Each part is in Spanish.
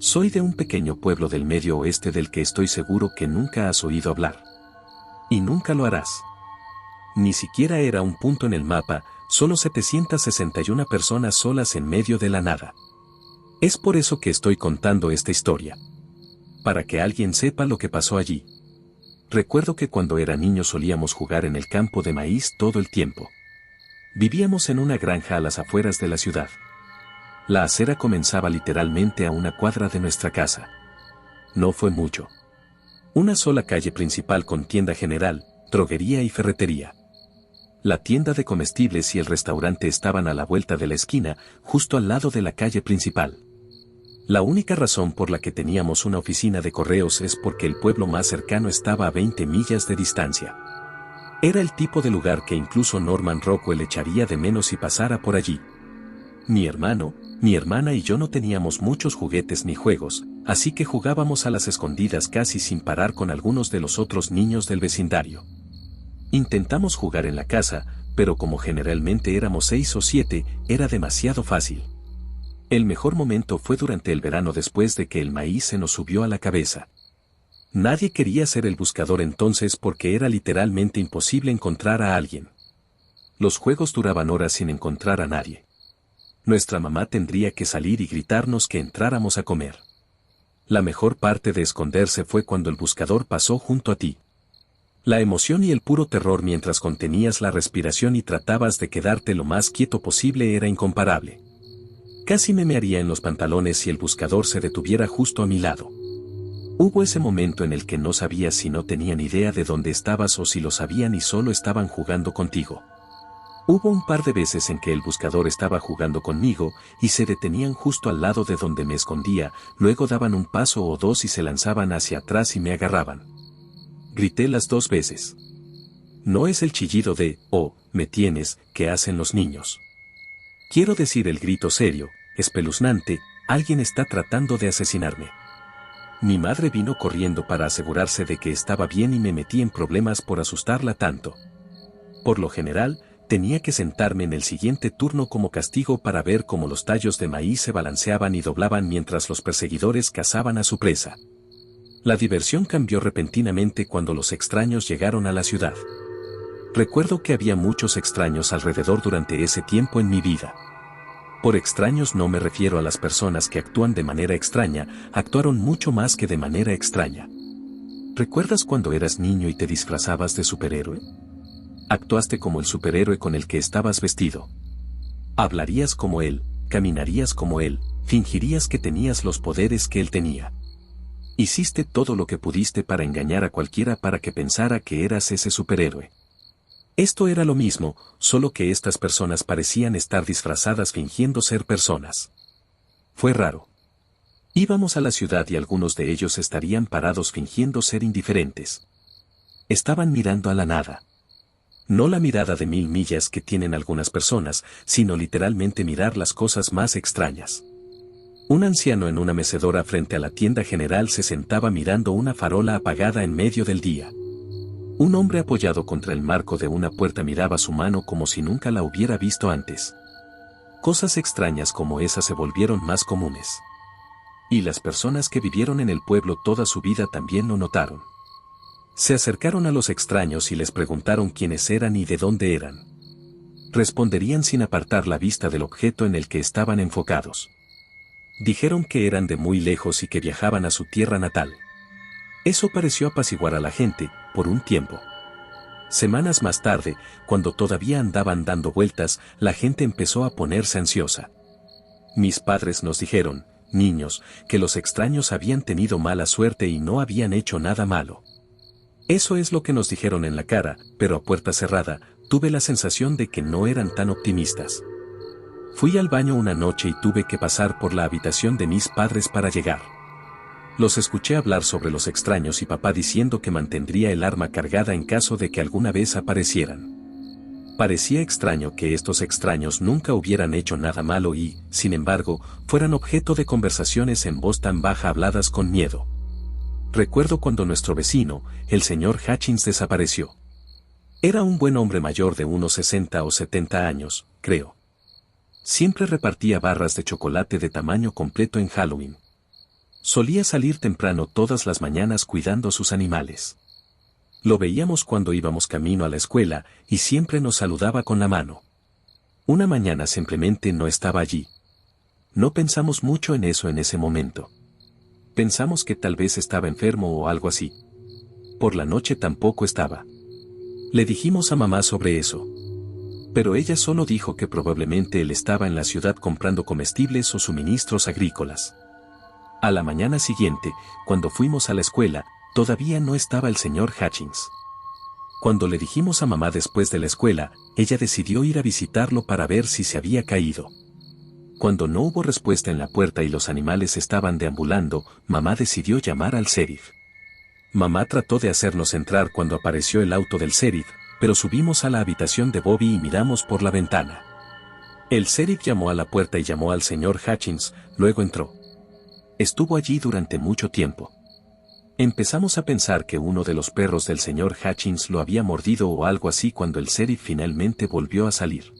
Soy de un pequeño pueblo del medio oeste del que estoy seguro que nunca has oído hablar. Y nunca lo harás. Ni siquiera era un punto en el mapa, solo 761 personas solas en medio de la nada. Es por eso que estoy contando esta historia. Para que alguien sepa lo que pasó allí. Recuerdo que cuando era niño solíamos jugar en el campo de maíz todo el tiempo. Vivíamos en una granja a las afueras de la ciudad. La acera comenzaba literalmente a una cuadra de nuestra casa. No fue mucho. Una sola calle principal con tienda general, droguería y ferretería. La tienda de comestibles y el restaurante estaban a la vuelta de la esquina, justo al lado de la calle principal. La única razón por la que teníamos una oficina de correos es porque el pueblo más cercano estaba a 20 millas de distancia. Era el tipo de lugar que incluso Norman Rockwell echaría de menos si pasara por allí. Mi hermano, mi hermana y yo no teníamos muchos juguetes ni juegos, así que jugábamos a las escondidas casi sin parar con algunos de los otros niños del vecindario. Intentamos jugar en la casa, pero como generalmente éramos 6 o 7, era demasiado fácil. El mejor momento fue durante el verano después de que el maíz se nos subió a la cabeza. Nadie quería ser el buscador entonces porque era literalmente imposible encontrar a alguien. Los juegos duraban horas sin encontrar a nadie. Nuestra mamá tendría que salir y gritarnos que entráramos a comer. La mejor parte de esconderse fue cuando el buscador pasó junto a ti. La emoción y el puro terror mientras contenías la respiración y tratabas de quedarte lo más quieto posible era incomparable. Casi me mearía en los pantalones si el buscador se detuviera justo a mi lado. Hubo ese momento en el que no sabías si no tenían idea de dónde estabas o si lo sabían y solo estaban jugando contigo. Hubo un par de veces en que el buscador estaba jugando conmigo y se detenían justo al lado de donde me escondía, luego daban un paso o dos y se lanzaban hacia atrás y me agarraban. Grité las 2 veces. No es el chillido de, oh, me tienes, que hacen los niños. Quiero decir el grito serio, espeluznante, alguien está tratando de asesinarme. Mi madre vino corriendo para asegurarse de que estaba bien y me metí en problemas por asustarla tanto. Por lo general, tenía que sentarme en el siguiente turno como castigo para ver cómo los tallos de maíz se balanceaban y doblaban mientras los perseguidores cazaban a su presa. La diversión cambió repentinamente cuando los extraños llegaron a la ciudad. Recuerdo que había muchos extraños alrededor durante ese tiempo en mi vida. Por extraños no me refiero a las personas que actúan de manera extraña, actuaron mucho más que de manera extraña. ¿Recuerdas cuando eras niño y te disfrazabas de superhéroe? Actuaste como el superhéroe con el que estabas vestido. Hablarías como él, caminarías como él, fingirías que tenías los poderes que él tenía. Hiciste todo lo que pudiste para engañar a cualquiera para que pensara que eras ese superhéroe. Esto era lo mismo, solo que estas personas parecían estar disfrazadas fingiendo ser personas. Fue raro. Íbamos a la ciudad y algunos de ellos estarían parados fingiendo ser indiferentes. Estaban mirando a la nada. No la mirada de 1000 millas que tienen algunas personas, sino literalmente mirar las cosas más extrañas. Un anciano en una mecedora frente a la tienda general se sentaba mirando una farola apagada en medio del día. Un hombre apoyado contra el marco de una puerta miraba su mano como si nunca la hubiera visto antes. Cosas extrañas como esas se volvieron más comunes. Y las personas que vivieron en el pueblo toda su vida también lo notaron. Se acercaron a los extraños y les preguntaron quiénes eran y de dónde eran. Responderían sin apartar la vista del objeto en el que estaban enfocados. Dijeron que eran de muy lejos y que viajaban a su tierra natal. Eso pareció apaciguar a la gente, por un tiempo. Semanas más tarde, cuando todavía andaban dando vueltas, la gente empezó a ponerse ansiosa. Mis padres nos dijeron, niños, que los extraños habían tenido mala suerte y no habían hecho nada malo. Eso es lo que nos dijeron en la cara, pero a puerta cerrada, tuve la sensación de que no eran tan optimistas. Fui al baño una noche y tuve que pasar por la habitación de mis padres para llegar. Los escuché hablar sobre los extraños y papá diciendo que mantendría el arma cargada en caso de que alguna vez aparecieran. Parecía extraño que estos extraños nunca hubieran hecho nada malo y, sin embargo, fueran objeto de conversaciones en voz tan baja habladas con miedo. Recuerdo cuando nuestro vecino, el señor Hutchins, desapareció. Era un buen hombre mayor de unos 60 o 70 años, creo. Siempre repartía barras de chocolate de tamaño completo en Halloween. Solía salir temprano todas las mañanas cuidando a sus animales. Lo veíamos cuando íbamos camino a la escuela y siempre nos saludaba con la mano. Una mañana simplemente no estaba allí. No pensamos mucho en eso en ese momento. Pensamos que tal vez estaba enfermo o algo así. Por la noche tampoco estaba. Le dijimos a mamá sobre eso. Pero ella solo dijo que probablemente él estaba en la ciudad comprando comestibles o suministros agrícolas. A la mañana siguiente, cuando fuimos a la escuela, todavía no estaba el señor Hutchins. Cuando le dijimos a mamá después de la escuela, ella decidió ir a visitarlo para ver si se había caído. Cuando no hubo respuesta en la puerta y los animales estaban deambulando, mamá decidió llamar al sheriff. Mamá trató de hacernos entrar cuando apareció el auto del sheriff, pero subimos a la habitación de Bobby y miramos por la ventana. El sheriff llamó a la puerta y llamó al señor Hutchins, luego entró. Estuvo allí durante mucho tiempo. Empezamos a pensar que uno de los perros del señor Hutchins lo había mordido o algo así cuando el sheriff finalmente volvió a salir.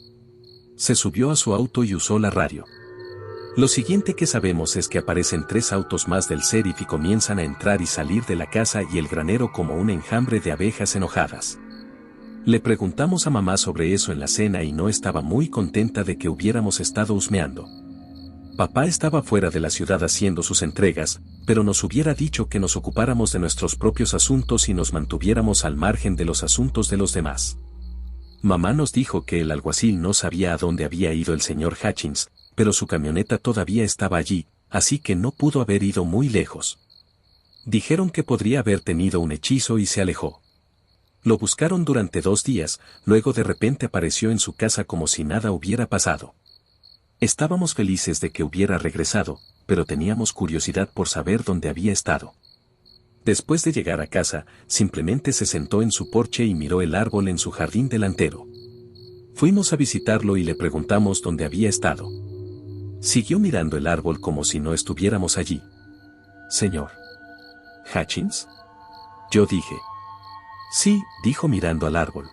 Se subió a su auto y usó la radio. Lo siguiente que sabemos es que aparecen 3 autos más del sheriff y comienzan a entrar y salir de la casa y el granero como un enjambre de abejas enojadas. Le preguntamos a mamá sobre eso en la cena y no estaba muy contenta de que hubiéramos estado husmeando. Papá estaba fuera de la ciudad haciendo sus entregas, pero nos hubiera dicho que nos ocupáramos de nuestros propios asuntos y nos mantuviéramos al margen de los asuntos de los demás. Mamá nos dijo que el alguacil no sabía a dónde había ido el señor Hutchins, pero su camioneta todavía estaba allí, así que no pudo haber ido muy lejos. Dijeron que podría haber tenido un hechizo y se alejó. Lo buscaron durante 2 días, luego de repente apareció en su casa como si nada hubiera pasado. Estábamos felices de que hubiera regresado, pero teníamos curiosidad por saber dónde había estado. Después de llegar a casa, simplemente se sentó en su porche y miró el árbol en su jardín delantero. Fuimos a visitarlo y le preguntamos dónde había estado. Siguió mirando el árbol como si no estuviéramos allí. «Señor Hutchins», yo dije. «Sí», dijo mirando al árbol.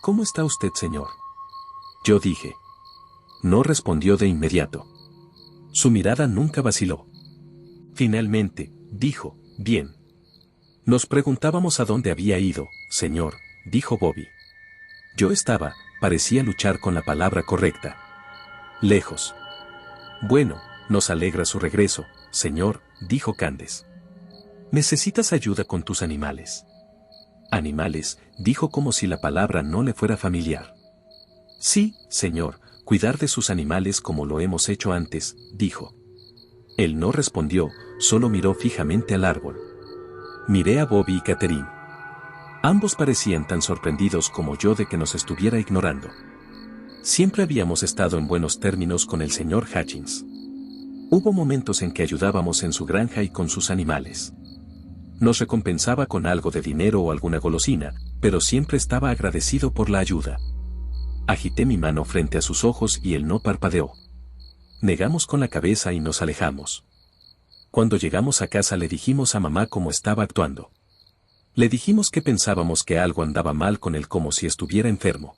«¿Cómo está usted, señor?», yo dije. No respondió de inmediato. Su mirada nunca vaciló. Finalmente, dijo, «Bien». Nos preguntábamos a dónde había ido, señor, dijo Bobby. Parecía luchar con la palabra correcta. «Lejos». «Bueno, nos alegra su regreso, señor», dijo Candace. «¿Necesitas ayuda con tus animales?». «Animales», dijo como si la palabra no le fuera familiar. «Sí, señor, cuidar de sus animales como lo hemos hecho antes», dijo. Él no respondió, solo miró fijamente al árbol. Miré a Bobby y Catherine. Ambos parecían tan sorprendidos como yo de que nos estuviera ignorando. Siempre habíamos estado en buenos términos con el señor Hutchins. Hubo momentos en que ayudábamos en su granja y con sus animales. Nos recompensaba con algo de dinero o alguna golosina, pero siempre estaba agradecido por la ayuda. Agité mi mano frente a sus ojos y él no parpadeó. Negamos con la cabeza y nos alejamos. Cuando llegamos a casa le dijimos a mamá cómo estaba actuando. Le dijimos que pensábamos que algo andaba mal con él como si estuviera enfermo.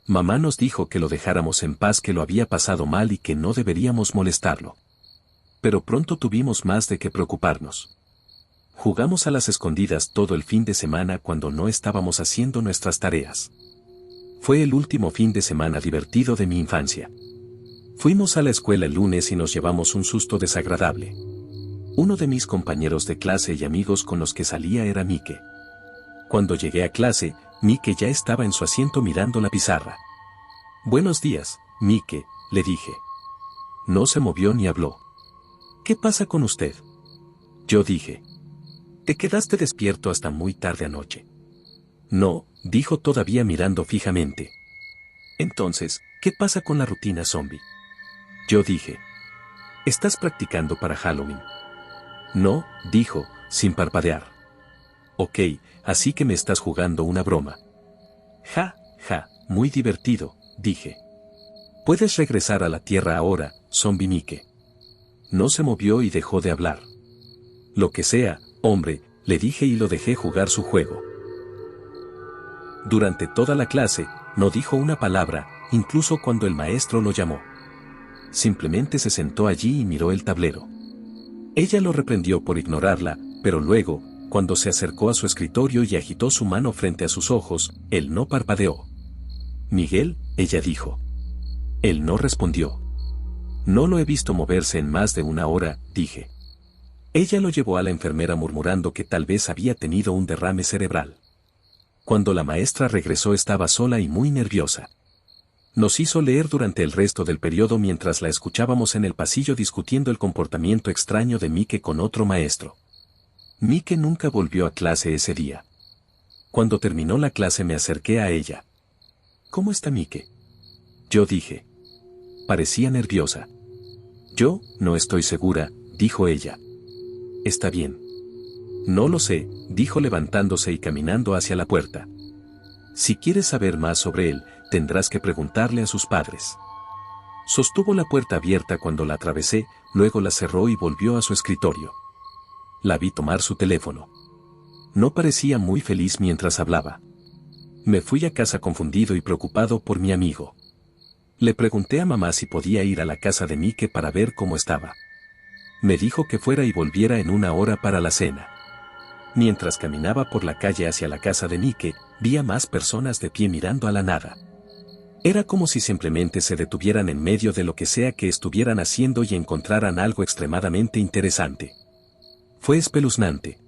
Mamá nos dijo que lo dejáramos en paz, que lo había pasado mal y que no deberíamos molestarlo. Pero pronto tuvimos más de qué preocuparnos. Jugamos a las escondidas todo el fin de semana cuando no estábamos haciendo nuestras tareas. Fue el último fin de semana divertido de mi infancia. Fuimos a la escuela el lunes y nos llevamos un susto desagradable. Uno de mis compañeros de clase y amigos con los que salía era Mike. Cuando llegué a clase, Mike ya estaba en su asiento mirando la pizarra. «Buenos días, Mike», le dije. No se movió ni habló. «¿Qué pasa con usted?», yo dije. «¿Te quedaste despierto hasta muy tarde anoche?». «No», dijo todavía mirando fijamente. «Entonces, ¿qué pasa con la rutina zombie?», yo dije. «¿Estás practicando para Halloween?». «No», dijo, sin parpadear. «Ok, así que me estás jugando una broma». «Ja, ja, muy divertido», dije. «Puedes regresar a la Tierra ahora, zombie Mike». No se movió y dejó de hablar. «Lo que sea, hombre», le dije y lo dejé jugar su juego. Durante toda la clase, no dijo una palabra, incluso cuando el maestro lo llamó. Simplemente se sentó allí y miró el tablero. Ella lo reprendió por ignorarla, pero luego, cuando se acercó a su escritorio y agitó su mano frente a sus ojos, él no parpadeó. «Miguel», ella dijo. Él no respondió. «No lo he visto moverse en más de una hora», dije. Ella lo llevó a la enfermera murmurando que tal vez había tenido un derrame cerebral. Cuando la maestra regresó estaba sola y muy nerviosa. Nos hizo leer durante el resto del periodo mientras la escuchábamos en el pasillo discutiendo el comportamiento extraño de Mike con otro maestro. Mike nunca volvió a clase ese día. Cuando terminó la clase me acerqué a ella. «¿Cómo está Mike?», yo dije. Parecía nerviosa. «Yo, no estoy segura», dijo ella. «Está bien». «No lo sé», dijo levantándose y caminando hacia la puerta. «Si quieres saber más sobre él, tendrás que preguntarle a sus padres». Sostuvo la puerta abierta cuando la atravesé, luego la cerró y volvió a su escritorio. La vi tomar su teléfono. No parecía muy feliz mientras hablaba. Me fui a casa confundido y preocupado por mi amigo. Le pregunté a mamá si podía ir a la casa de Mike para ver cómo estaba. Me dijo que fuera y volviera en una hora para la cena. Mientras caminaba por la calle hacia la casa de Mike, vi a más personas de pie mirando a la nada. Era como si simplemente se detuvieran en medio de lo que sea que estuvieran haciendo y encontraran algo extremadamente interesante. Fue espeluznante.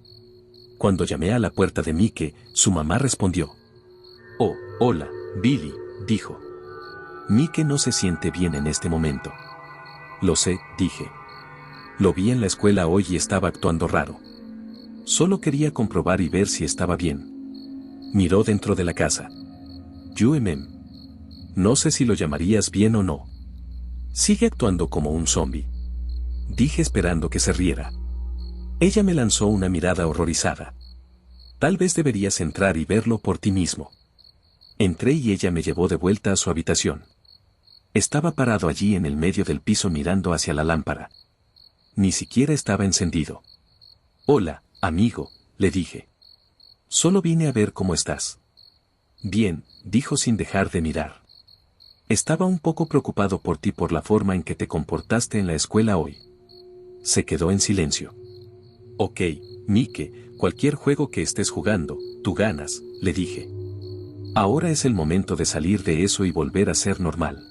Cuando llamé a la puerta de Mike, su mamá respondió. «Oh, hola, Billy», dijo. «Mike no se siente bien en este momento». «Lo sé», dije. «Lo vi en la escuela hoy y estaba actuando raro. Solo quería comprobar y ver si estaba bien». Miró dentro de la casa. «No sé si lo llamarías bien o no. Sigue actuando como un zombi», dije esperando que se riera. Ella me lanzó una mirada horrorizada. «Tal vez deberías entrar y verlo por ti mismo». Entré y ella me llevó de vuelta a su habitación. Estaba parado allí en el medio del piso mirando hacia la lámpara. Ni siquiera estaba encendido. «Hola, amigo», le dije. «Solo vine a ver cómo estás». «Bien», dijo sin dejar de mirar. «Estaba un poco preocupado por ti por la forma en que te comportaste en la escuela hoy». Se quedó en silencio. «Ok, Mike, cualquier juego que estés jugando, tú ganas», le dije. «Ahora es el momento de salir de eso y volver a ser normal».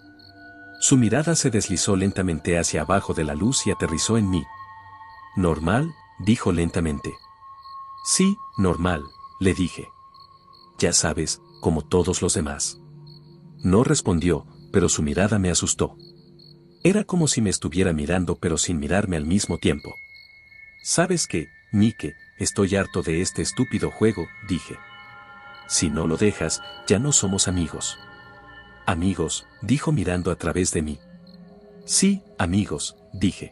Su mirada se deslizó lentamente hacia abajo de la luz y aterrizó en mí. «¿Normal?», dijo lentamente. «Sí, normal», le dije. «Ya sabes, como todos los demás». No respondió, pero su mirada me asustó. Era como si me estuviera mirando pero sin mirarme al mismo tiempo. «¿Sabes qué, Mike? Estoy harto de este estúpido juego», dije. «Si no lo dejas, ya no somos amigos». «Amigos», dijo mirando a través de mí. «Sí, amigos», dije.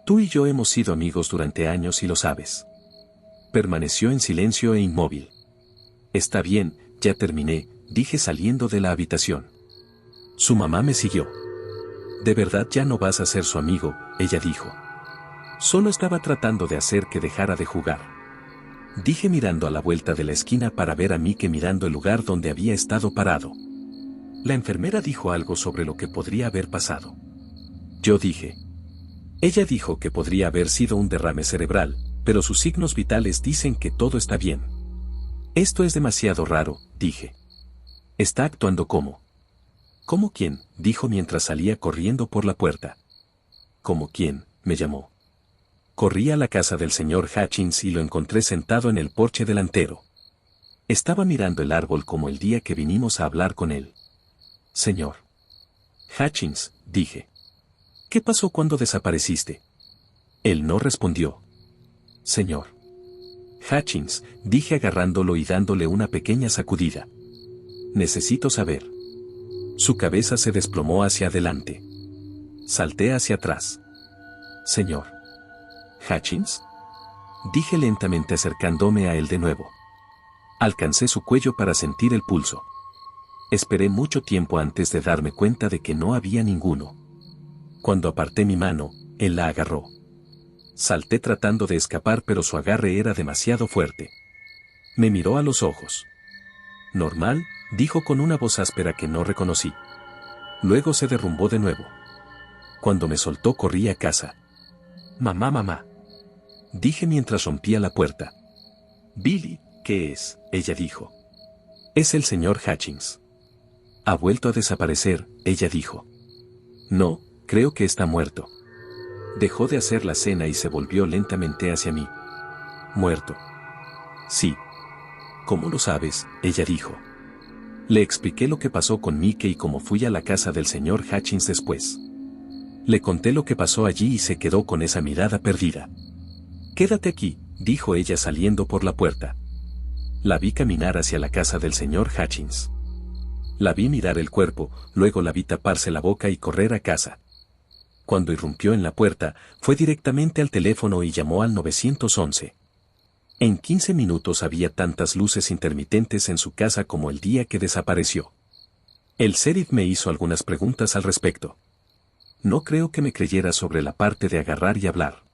«Tú y yo hemos sido amigos durante años y lo sabes». Permaneció en silencio e inmóvil. «Está bien, ya terminé», dije saliendo de la habitación. Su mamá me siguió. «¿De verdad ya no vas a ser su amigo?», ella dijo. «Solo estaba tratando de hacer que dejara de jugar», dije mirando a la vuelta de la esquina para ver a Mike mirando el lugar donde había estado parado. La enfermera dijo algo sobre lo que podría haber pasado. Yo dije. Ella dijo que podría haber sido un derrame cerebral, pero sus signos vitales dicen que todo está bien. «Esto es demasiado raro», dije. «Está actuando como». «¿Cómo quién?», dijo mientras salía corriendo por la puerta. «¿Cómo quién?», me llamó. Corrí a la casa del señor Hutchins y lo encontré sentado en el porche delantero. Estaba mirando el árbol como el día que vinimos a hablar con él. «Señor Hutchins», dije. «¿Qué pasó cuando desapareciste?». Él no respondió. «Señor Hutchins», dije agarrándolo y dándole una pequeña sacudida. «Necesito saber». Su cabeza se desplomó hacia adelante. Salté hacia atrás. «Señor Hutchins», dije lentamente acercándome a él de nuevo. Alcancé su cuello para sentir el pulso. Esperé mucho tiempo antes de darme cuenta de que no había ninguno. Cuando aparté mi mano, él la agarró. Salté tratando de escapar, pero su agarre era demasiado fuerte. Me miró a los ojos. «Normal», dijo con una voz áspera que no reconocí. Luego se derrumbó de nuevo. Cuando me soltó corrí a casa. «Mamá, mamá». Dije mientras rompía la puerta. Billy, ¿qué es? Ella dijo. Es el señor Hutchins. Ha vuelto a desaparecer, ella dijo. No, creo que está muerto. Dejó de hacer la cena y se volvió lentamente hacia mí. ¿Muerto? Sí. ¿Cómo lo sabes? Ella dijo. Le expliqué lo que pasó con Mike y cómo fui a la casa del señor Hutchins después. Le conté lo que pasó allí y se quedó con esa mirada perdida. Quédate aquí, dijo ella saliendo por la puerta. La vi caminar hacia la casa del señor Hutchins. La vi mirar el cuerpo, luego la vi taparse la boca y correr a casa. Cuando irrumpió en la puerta, fue directamente al teléfono y llamó al 911. En 15 minutos había tantas luces intermitentes en su casa como el día que desapareció. El sheriff me hizo algunas preguntas al respecto. No creo que me creyera sobre la parte de agarrar y hablar.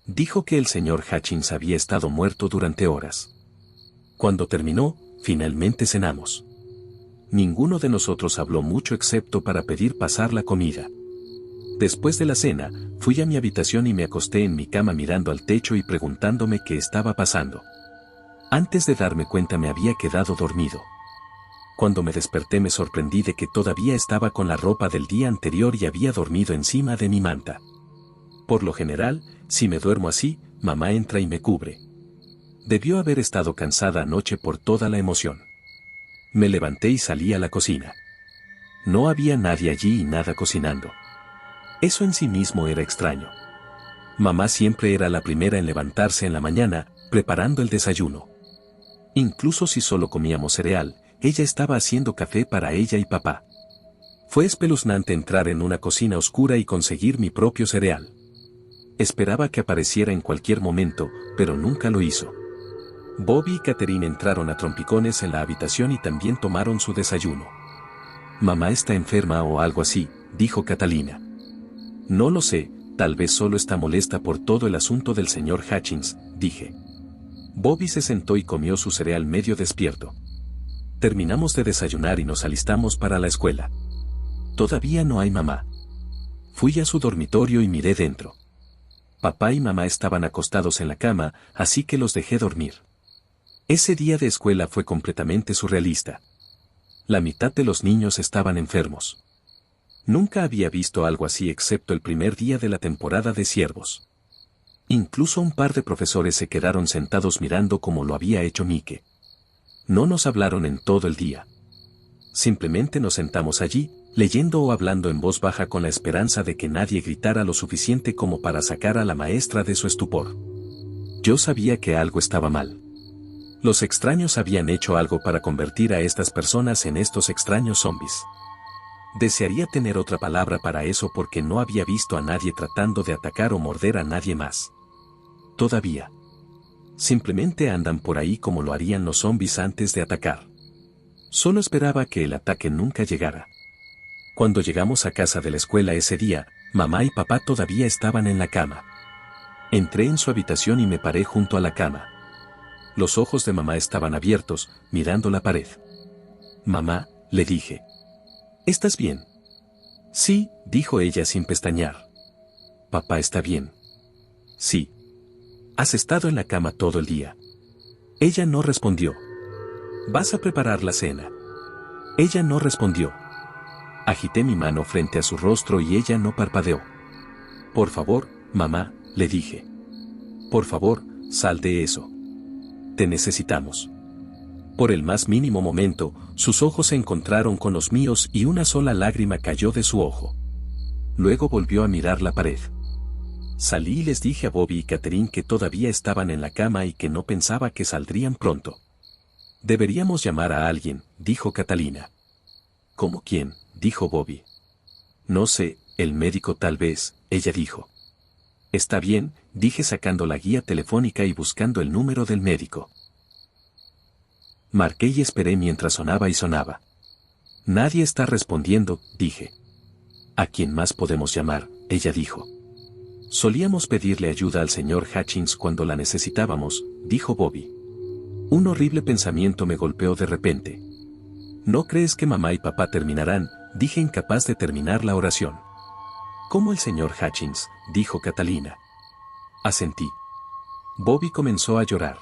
Dijo que el señor Hutchins había estado muerto durante horas. Cuando terminó, finalmente cenamos. Ninguno de nosotros habló mucho excepto para pedir pasar la comida. Después de la cena, fui a mi habitación y me acosté en mi cama mirando al techo y preguntándome qué estaba pasando. Antes de darme cuenta me había quedado dormido. Cuando me desperté me sorprendí de que todavía estaba con la ropa del día anterior y había dormido encima de mi manta. Por lo general, si me duermo así, mamá entra y me cubre. Debió haber estado cansada anoche por toda la emoción. Me levanté y salí a la cocina. No había nadie allí y nada cocinando. Eso en sí mismo era extraño. Mamá siempre era la primera en levantarse en la mañana, preparando el desayuno. Incluso si solo comíamos cereal, ella estaba haciendo café para ella y papá. Fue espeluznante entrar en una cocina oscura y conseguir mi propio cereal. Esperaba que apareciera en cualquier momento, pero nunca lo hizo. Bobby y Catherine entraron a trompicones en la habitación y también tomaron su desayuno. Mamá está enferma o algo así, dijo Catalina. No lo sé, tal vez solo está molesta por todo el asunto del señor Hutchins, dije. Bobby se sentó y comió su cereal medio despierto. Terminamos de desayunar y nos alistamos para la escuela. Todavía no hay mamá. Fui a su dormitorio y miré dentro. Papá y mamá estaban acostados en la cama, así que los dejé dormir. Ese día de escuela fue completamente surrealista. La mitad de los niños estaban enfermos. Nunca había visto algo así excepto el primer día de la temporada de ciervos. Incluso un par de profesores se quedaron sentados mirando como lo había hecho Mike. No nos hablaron en todo el día. Simplemente nos sentamos allí, leyendo o hablando en voz baja con la esperanza de que nadie gritara lo suficiente como para sacar a la maestra de su estupor. Yo sabía que algo estaba mal. Los extraños habían hecho algo para convertir a estas personas en estos extraños zombies. Desearía tener otra palabra para eso porque no había visto a nadie tratando de atacar o morder a nadie más. Todavía. Simplemente andan por ahí como lo harían los zombies antes de atacar. Solo esperaba que el ataque nunca llegara. Cuando llegamos a casa de la escuela ese día, mamá y papá todavía estaban en la cama. Entré en su habitación y me paré junto a la cama. Los ojos de mamá estaban abiertos, mirando la pared. Mamá, le dije. ¿Estás bien? Sí, dijo ella sin pestañear. Papá está bien. Sí. ¿Has estado en la cama todo el día? Ella no respondió. ¿Vas a preparar la cena? Ella no respondió. Agité mi mano frente a su rostro y ella no parpadeó. Por favor, mamá, le dije. Por favor, sal de eso. Te necesitamos. Por el más mínimo momento, sus ojos se encontraron con los míos y una sola lágrima cayó de su ojo. Luego volvió a mirar la pared. Salí y les dije a Bobby y Catherine que todavía estaban en la cama y que no pensaba que saldrían pronto. Deberíamos llamar a alguien, dijo Catalina. ¿Cómo quién?, dijo Bobby. No sé, el médico tal vez, ella dijo. Está bien, dije sacando la guía telefónica y buscando el número del médico. Marqué y esperé mientras sonaba y sonaba. Nadie está respondiendo, dije. ¿A quién más podemos llamar?, ella dijo. Solíamos pedirle ayuda al señor Hutchins cuando la necesitábamos, dijo Bobby. Un horrible pensamiento me golpeó de repente. ¿No crees que mamá y papá terminarán?, dije incapaz de terminar la oración. ¿Cómo el señor Hutchins?, dijo Catalina. Asentí. Bobby comenzó a llorar.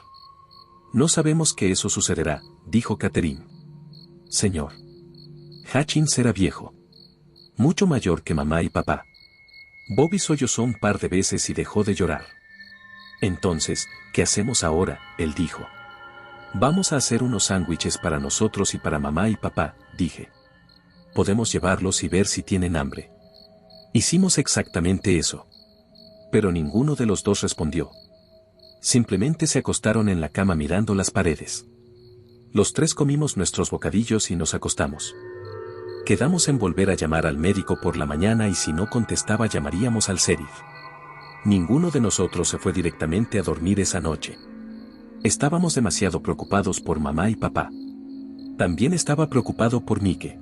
No sabemos que eso sucederá, dijo Catherine. Señor. Hutchins era viejo. Mucho mayor que mamá y papá. Bobby sollozó un par de veces y dejó de llorar. Entonces, ¿qué hacemos ahora?, él dijo. Vamos a hacer unos sándwiches para nosotros y para mamá y papá, dije. Podemos llevarlos y ver si tienen hambre. Hicimos exactamente eso. Pero ninguno de los dos respondió. Simplemente se acostaron en la cama mirando las paredes. Los tres comimos nuestros bocadillos y nos acostamos. Quedamos en volver a llamar al médico por la mañana y si no contestaba llamaríamos al sheriff. Ninguno de nosotros se fue directamente a dormir esa noche. Estábamos demasiado preocupados por mamá y papá. También estaba preocupado por Mike.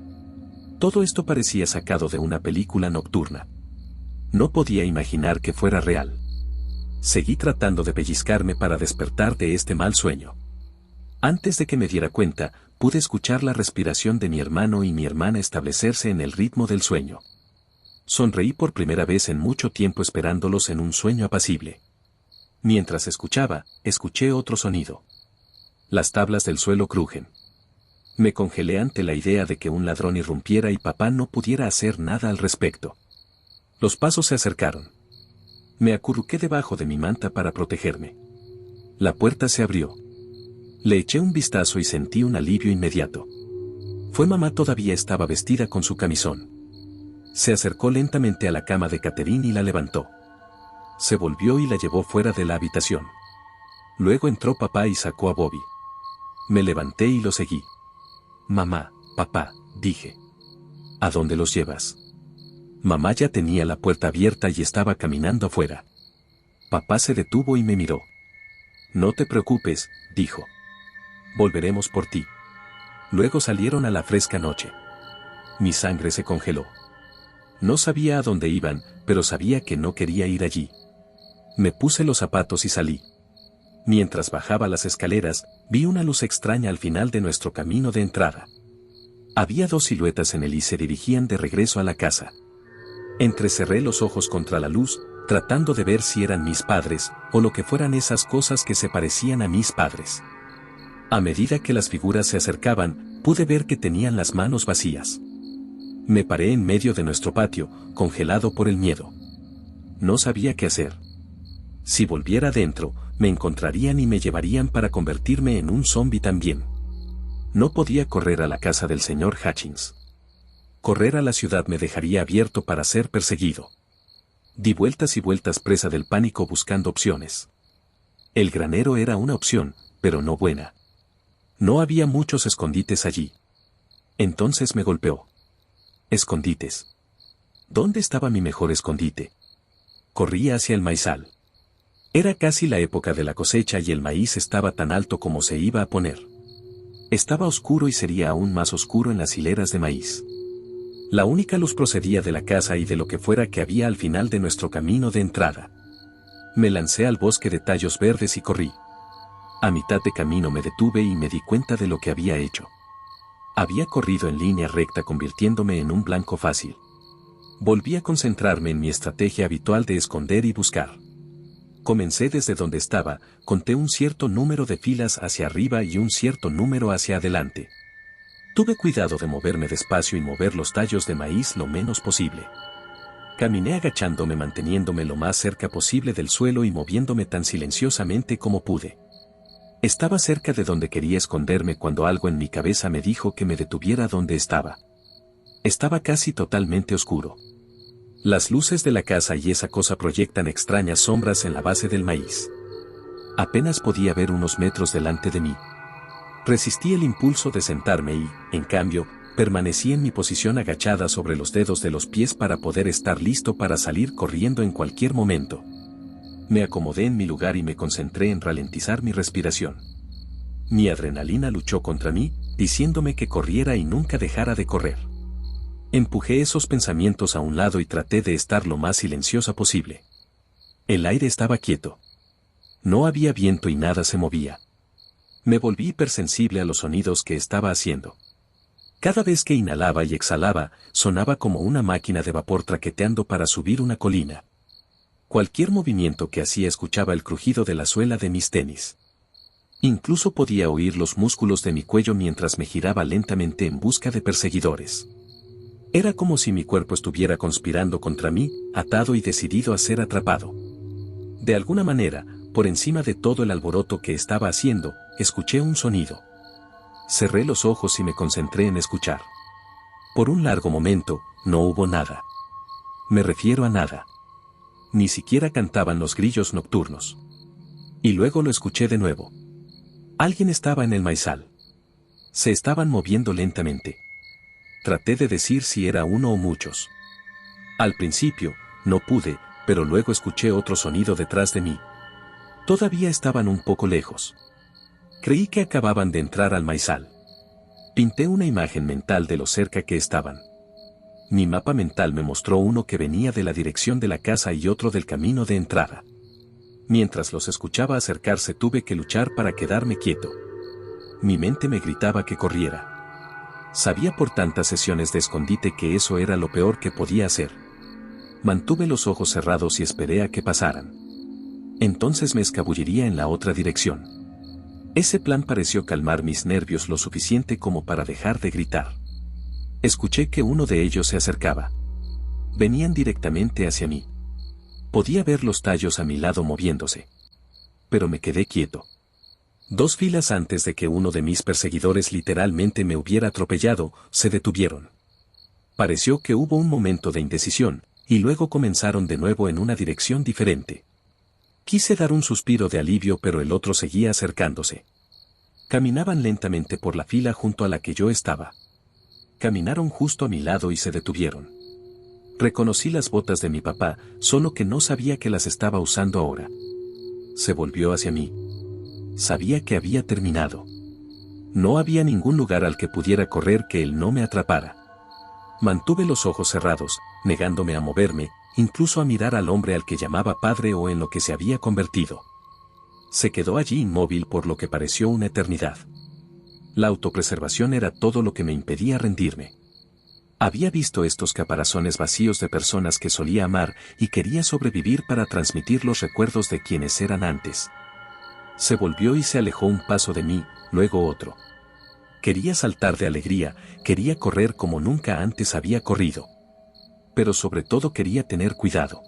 Todo esto parecía sacado de una película nocturna. No podía imaginar que fuera real. Seguí tratando de pellizcarme para despertar de este mal sueño. Antes de que me diera cuenta, pude escuchar la respiración de mi hermano y mi hermana establecerse en el ritmo del sueño. Sonreí por primera vez en mucho tiempo esperándolos en un sueño apacible. Mientras escuchaba, escuché otro sonido. Las tablas del suelo crujen. Me congelé ante la idea de que un ladrón irrumpiera y papá no pudiera hacer nada al respecto. Los pasos se acercaron. Me acurruqué debajo de mi manta para protegerme. La puerta se abrió. Le eché un vistazo y sentí un alivio inmediato. Mamá todavía estaba vestida con su camisón. Se acercó lentamente a la cama de Catherine y la levantó. Se volvió y la llevó fuera de la habitación. Luego entró papá y sacó a Bobby. Me levanté y lo seguí. Mamá, papá, dije. ¿A dónde los llevas? Mamá ya tenía la puerta abierta y estaba caminando afuera. Papá se detuvo y me miró. No te preocupes, dijo. Volveremos por ti. Luego salieron a la fresca noche. Mi sangre se congeló. No sabía a dónde iban, pero sabía que no quería ir allí. Me puse los zapatos y salí. Mientras bajaba las escaleras, vi una luz extraña al final de nuestro camino de entrada. Había dos siluetas en él y se dirigían de regreso a la casa. Entrecerré los ojos contra la luz, tratando de ver si eran mis padres, o lo que fueran esas cosas que se parecían a mis padres. A medida que las figuras se acercaban, pude ver que tenían las manos vacías. Me paré en medio de nuestro patio, congelado por el miedo. No sabía qué hacer. Si volviera adentro, me encontrarían y me llevarían para convertirme en un zombi también. No podía correr a la casa del señor Hutchins. Correr a la ciudad me dejaría abierto para ser perseguido. Di vueltas y vueltas presa del pánico buscando opciones. El granero era una opción, pero no buena. No había muchos escondites allí. Entonces me golpeó. Escondites. ¿Dónde estaba mi mejor escondite? Corría hacia el maizal. Era casi la época de la cosecha y el maíz estaba tan alto como se iba a poner. Estaba oscuro y sería aún más oscuro en las hileras de maíz. La única luz procedía de la casa y de lo que fuera que había al final de nuestro camino de entrada. Me lancé al bosque de tallos verdes y corrí. A mitad de camino me detuve y me di cuenta de lo que había hecho. Había corrido en línea recta convirtiéndome en un blanco fácil. Volví a concentrarme en mi estrategia habitual de esconder y buscar. Comencé desde donde estaba, conté un cierto número de filas hacia arriba y un cierto número hacia adelante. Tuve cuidado de moverme despacio y mover los tallos de maíz lo menos posible. Caminé agachándome manteniéndome lo más cerca posible del suelo y moviéndome tan silenciosamente como pude. Estaba cerca de donde quería esconderme cuando algo en mi cabeza me dijo que me detuviera donde estaba. Estaba casi totalmente oscuro. Las luces de la casa y esa cosa proyectan extrañas sombras en la base del maíz. Apenas podía ver unos metros delante de mí. Resistí el impulso de sentarme y, en cambio, permanecí en mi posición agachada sobre los dedos de los pies para poder estar listo para salir corriendo en cualquier momento. Me acomodé en mi lugar y me concentré en ralentizar mi respiración. Mi adrenalina luchó contra mí, diciéndome que corriera y nunca dejara de correr. Empujé esos pensamientos a un lado y traté de estar lo más silenciosa posible. El aire estaba quieto. No había viento y nada se movía. Me volví hipersensible a los sonidos que estaba haciendo. Cada vez que inhalaba y exhalaba, sonaba como una máquina de vapor traqueteando para subir una colina. Cualquier movimiento que hacía escuchaba el crujido de la suela de mis tenis. Incluso podía oír los músculos de mi cuello mientras me giraba lentamente en busca de perseguidores. Era como si mi cuerpo estuviera conspirando contra mí, atado y decidido a ser atrapado. De alguna manera, por encima de todo el alboroto que estaba haciendo, escuché un sonido. Cerré los ojos y me concentré en escuchar. Por un largo momento, no hubo nada. Me refiero a nada. Ni siquiera cantaban los grillos nocturnos. Y luego lo escuché de nuevo. Alguien estaba en el maizal. Se estaban moviendo lentamente. Traté de decir si era uno o muchos. Al principio, no pude, pero luego escuché otro sonido detrás de mí. Todavía estaban un poco lejos. Creí que acababan de entrar al maizal. Pinté una imagen mental de lo cerca que estaban. Mi mapa mental me mostró uno que venía de la dirección de la casa y otro del camino de entrada. Mientras los escuchaba acercarse tuve que luchar para quedarme quieto. Mi mente me gritaba que corriera. Sabía por tantas sesiones de escondite que eso era lo peor que podía hacer. Mantuve los ojos cerrados y esperé a que pasaran. Entonces me escabulliría en la otra dirección. Ese plan pareció calmar mis nervios lo suficiente como para dejar de gritar. Escuché que uno de ellos se acercaba. Venían directamente hacia mí. Podía ver los tallos a mi lado moviéndose. Pero me quedé quieto. 2 filas antes de que uno de mis perseguidores literalmente me hubiera atropellado, se detuvieron. Pareció que hubo un momento de indecisión, y luego comenzaron de nuevo en una dirección diferente. Quise dar un suspiro de alivio pero el otro seguía acercándose. Caminaban lentamente por la fila junto a la que yo estaba. Caminaron justo a mi lado y se detuvieron. Reconocí las botas de mi papá, solo que no sabía que las estaba usando ahora. Se volvió hacia mí. Sabía que había terminado. No había ningún lugar al que pudiera correr que él no me atrapara. Mantuve los ojos cerrados, negándome a moverme, incluso a mirar al hombre al que llamaba padre o en lo que se había convertido. Se quedó allí inmóvil por lo que pareció una eternidad. La autopreservación era todo lo que me impedía rendirme. Había visto estos caparazones vacíos de personas que solía amar y quería sobrevivir para transmitir los recuerdos de quienes eran antes. Se volvió y se alejó un paso de mí, luego otro. Quería saltar de alegría, quería correr como nunca antes había corrido. Pero sobre todo quería tener cuidado.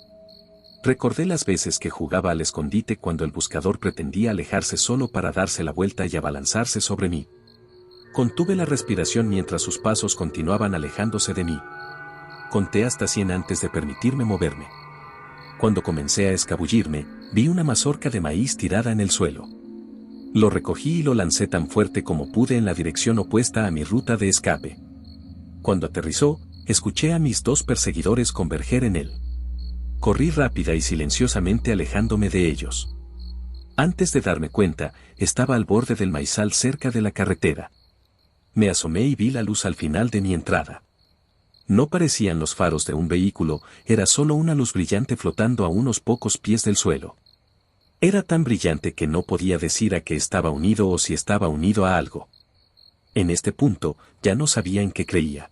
Recordé las veces que jugaba al escondite cuando el buscador pretendía alejarse solo para darse la vuelta y abalanzarse sobre mí. Contuve la respiración mientras sus pasos continuaban alejándose de mí. Conté hasta 100 antes de permitirme moverme. Cuando comencé a escabullirme, vi una mazorca de maíz tirada en el suelo. Lo recogí y lo lancé tan fuerte como pude en la dirección opuesta a mi ruta de escape. Cuando aterrizó, escuché a mis 2 perseguidores converger en él. Corrí rápida y silenciosamente alejándome de ellos. Antes de darme cuenta, estaba al borde del maizal cerca de la carretera. Me asomé y vi la luz al final de mi entrada. No parecían los faros de un vehículo, era solo una luz brillante flotando a unos pocos pies del suelo. Era tan brillante que no podía decir a qué estaba unido o si estaba unido a algo. En este punto, ya no sabía en qué creía.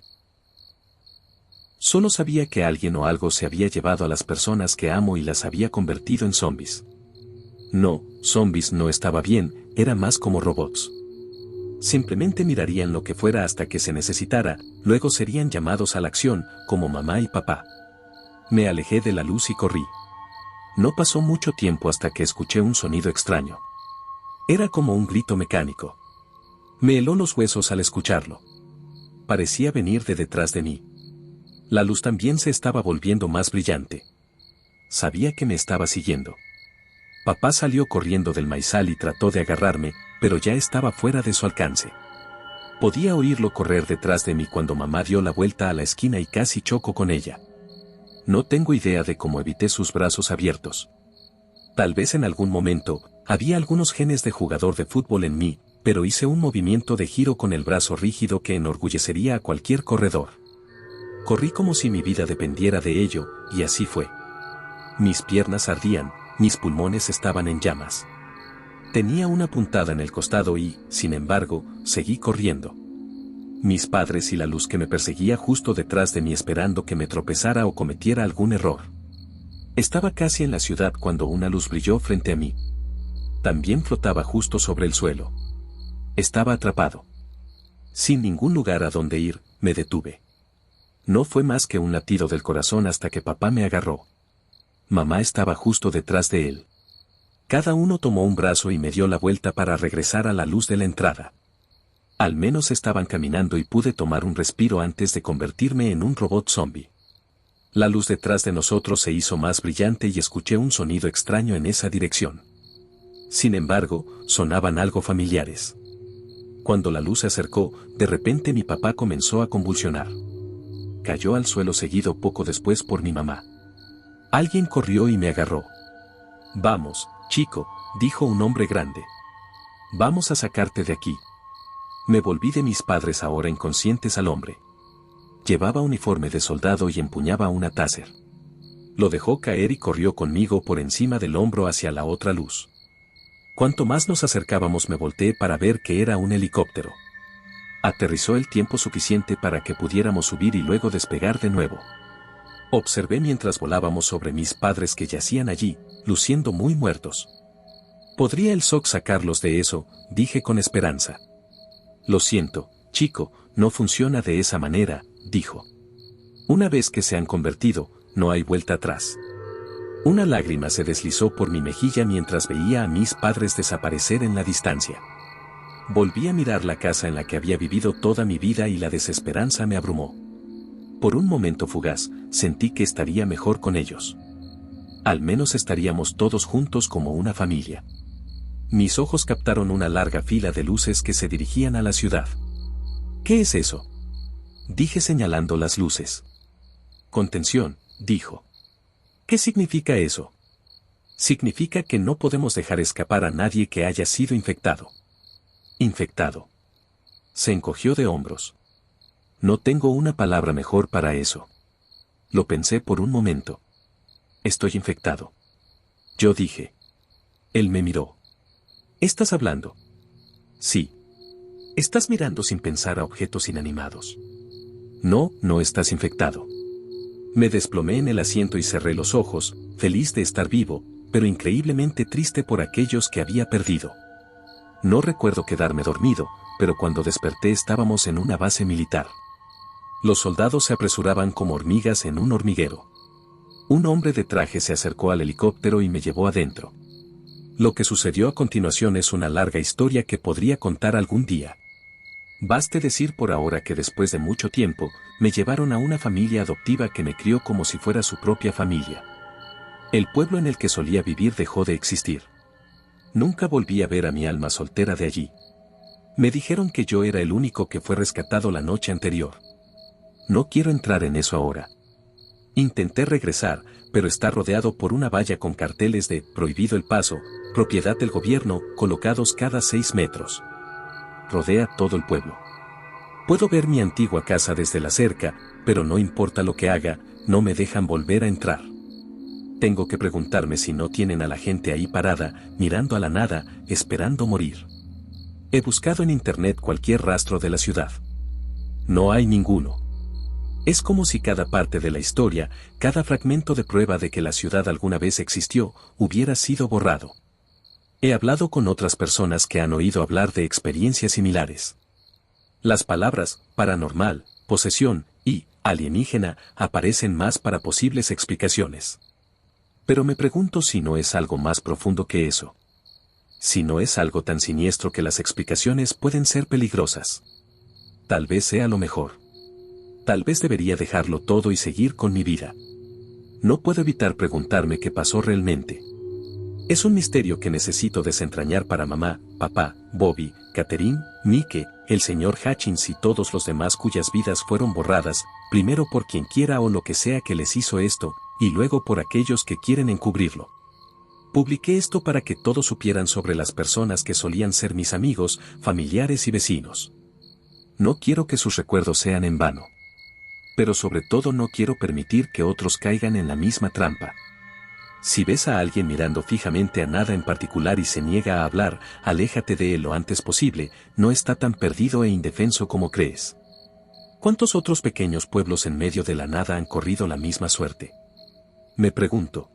Solo sabía que alguien o algo se había llevado a las personas que amo y las había convertido en zombies. No, zombies no estaba bien, era más como robots. Simplemente mirarían lo que fuera hasta que se necesitara, luego serían llamados a la acción, como mamá y papá. Me alejé de la luz y corrí. No pasó mucho tiempo hasta que escuché un sonido extraño. Era como un grito mecánico. Me heló los huesos al escucharlo. Parecía venir de detrás de mí. La luz también se estaba volviendo más brillante. Sabía que me estaba siguiendo. Papá salió corriendo del maizal y trató de agarrarme, pero ya estaba fuera de su alcance. Podía oírlo correr detrás de mí cuando mamá dio la vuelta a la esquina y casi chocó con ella. No tengo idea de cómo evité sus brazos abiertos. Tal vez en algún momento, había algunos genes de jugador de fútbol en mí, pero hice un movimiento de giro con el brazo rígido que enorgullecería a cualquier corredor. Corrí como si mi vida dependiera de ello, y así fue. Mis piernas ardían, mis pulmones estaban en llamas. Tenía una puntada en el costado y, sin embargo, seguí corriendo. Mis padres y la luz que me perseguía justo detrás de mí esperando que me tropezara o cometiera algún error. Estaba casi en la ciudad cuando una luz brilló frente a mí. También flotaba justo sobre el suelo. Estaba atrapado. Sin ningún lugar a donde ir, me detuve. No fue más que un latido del corazón hasta que papá me agarró. Mamá estaba justo detrás de él. Cada uno tomó un brazo y me dio la vuelta para regresar a la luz de la entrada. Al menos estaban caminando y pude tomar un respiro antes de convertirme en un robot zombie. La luz detrás de nosotros se hizo más brillante y escuché un sonido extraño en esa dirección. Sin embargo, sonaban algo familiares. Cuando la luz se acercó, de repente mi papá comenzó a convulsionar. Cayó al suelo seguido poco después por mi mamá. Alguien corrió y me agarró. «Vamos, chico», dijo un hombre grande. «Vamos a sacarte de aquí». Me volví de mis padres ahora inconscientes al hombre. Llevaba uniforme de soldado y empuñaba una Taser. Lo dejó caer y corrió conmigo por encima del hombro hacia la otra luz. Cuanto más nos acercábamos me volteé para ver que era un helicóptero. Aterrizó el tiempo suficiente para que pudiéramos subir y luego despegar de nuevo. Observé mientras volábamos sobre mis padres que yacían allí, luciendo muy muertos. «¿Podría el SOC sacarlos de eso?», dije con esperanza. «Lo siento, chico, no funciona de esa manera», dijo. «Una vez que se han convertido, no hay vuelta atrás». Una lágrima se deslizó por mi mejilla mientras veía a mis padres desaparecer en la distancia. Volví a mirar la casa en la que había vivido toda mi vida y la desesperanza me abrumó. Por un momento fugaz, sentí que estaría mejor con ellos. Al menos estaríamos todos juntos como una familia. Mis ojos captaron una larga fila de luces que se dirigían a la ciudad. «¿Qué es eso?», dije señalando las luces. «Contención», dijo. «¿Qué significa eso?». «Significa que no podemos dejar escapar a nadie que haya sido infectado». «¿Infectado?». Se encogió de hombros. «No tengo una palabra mejor para eso». Lo pensé por un momento. «Estoy infectado». Yo dije. Él me miró. «¿Estás hablando?». «Sí». «Estás mirando sin pensar a objetos inanimados». «No, no estás infectado». Me desplomé en el asiento y cerré los ojos, feliz de estar vivo, pero increíblemente triste por aquellos que había perdido. No recuerdo quedarme dormido, pero cuando desperté estábamos en una base militar. Los soldados se apresuraban como hormigas en un hormiguero. Un hombre de traje se acercó al helicóptero y me llevó adentro. Lo que sucedió a continuación es una larga historia que podría contar algún día. Baste decir por ahora que después de mucho tiempo, me llevaron a una familia adoptiva que me crió como si fuera su propia familia. El pueblo en el que solía vivir dejó de existir. Nunca volví a ver a mi alma soltera de allí. Me dijeron que yo era el único que fue rescatado la noche anterior. No quiero entrar en eso ahora. Intenté regresar, pero está rodeado por una valla con carteles de «Prohibido el paso», «Propiedad del gobierno», colocados cada 6 metros. Rodea todo el pueblo. Puedo ver mi antigua casa desde la cerca, pero no importa lo que haga, no me dejan volver a entrar. Tengo que preguntarme si no tienen a la gente ahí parada, mirando a la nada, esperando morir. He buscado en internet cualquier rastro de la ciudad. No hay ninguno. Es como si cada parte de la historia, cada fragmento de prueba de que la ciudad alguna vez existió, hubiera sido borrado. He hablado con otras personas que han oído hablar de experiencias similares. Las palabras paranormal, posesión y alienígena aparecen más para posibles explicaciones. Pero me pregunto si no es algo más profundo que eso. Si no es algo tan siniestro que las explicaciones pueden ser peligrosas. Tal vez sea lo mejor. Tal vez debería dejarlo todo y seguir con mi vida. No puedo evitar preguntarme qué pasó realmente. Es un misterio que necesito desentrañar para mamá, papá, Bobby, Catherine, Mike, el señor Hutchins y todos los demás cuyas vidas fueron borradas, primero por quien quiera o lo que sea que les hizo esto, y luego por aquellos que quieren encubrirlo. Publiqué esto para que todos supieran sobre las personas que solían ser mis amigos, familiares y vecinos. No quiero que sus recuerdos sean en vano. Pero sobre todo no quiero permitir que otros caigan en la misma trampa. Si ves a alguien mirando fijamente a nada en particular y se niega a hablar, aléjate de él lo antes posible, no está tan perdido e indefenso como crees. ¿Cuántos otros pequeños pueblos en medio de la nada han corrido la misma suerte? Me pregunto.